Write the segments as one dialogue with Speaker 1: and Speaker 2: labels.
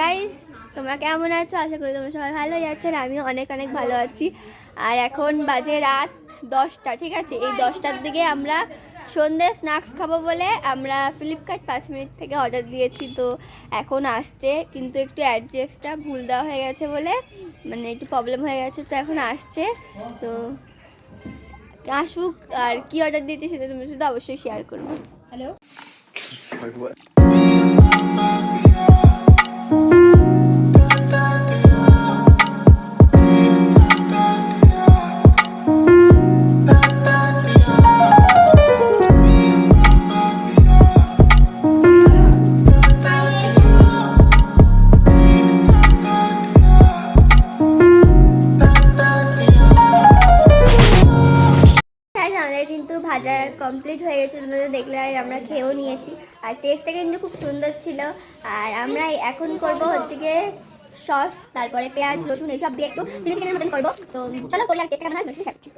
Speaker 1: Guys, তোমরা কেমন আছো? আশা করি তোমরা সবাই ভালোই আছেন। আমিও অনেক অনেক ভালো আছি। আর এখন বাজে রাত 10টা, ঠিক আছে? এই 10টার দিকে আমরা সন্ধ্যে স্ন্যাক্স খাবো বলে আমরা ফ্লিপকার্ট 5 মিনিট থেকে অর্ডার দিয়েছি। তো এখন আসছে, কিন্তু একটু অ্যাড্রেসটা ভুল দেওয়া হয়ে গেছে বলে মানে একটু প্রবলেম হয়ে গেছে। তো এখন আসছে, তো আসুক। আর কি অর্ডার দিয়েছি সেটা তোমার সাথে অবশ্যই শেয়ার করবো। হ্যালো। কিন্তু ভাজা কমপ্লিট হয়ে গেছে, তোমরা দেখলে। আর আমরা খেয়েও নিয়েছি, আর টেস্টটা কিন্তু খুব সুন্দর ছিল। আর আমরা এখন করব হচ্ছে গিয়ে সস, তারপরে পেঁয়াজ রসুন এইসব দিয়ে একটু চিলি চিকেনের মতন করবো। তো চলো করি, আর টেস্ট কেমন হয় শেয়ার করছি।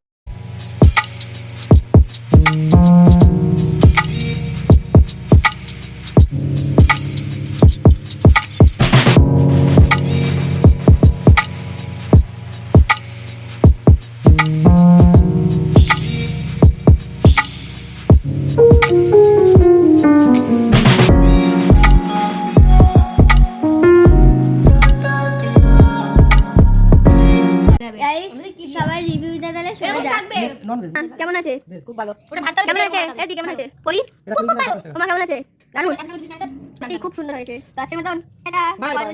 Speaker 1: সবার রিভিউটা দিলে শোনা যাক। কেমন আছে?
Speaker 2: খুব ভালো।
Speaker 1: কেমন আছে? এদি কেমন আছে? পরি তোমার কেমন আছে? দারুণ, খুব সুন্দর হয়েছে। তো আজকের মতন এটা
Speaker 2: বাই বাই।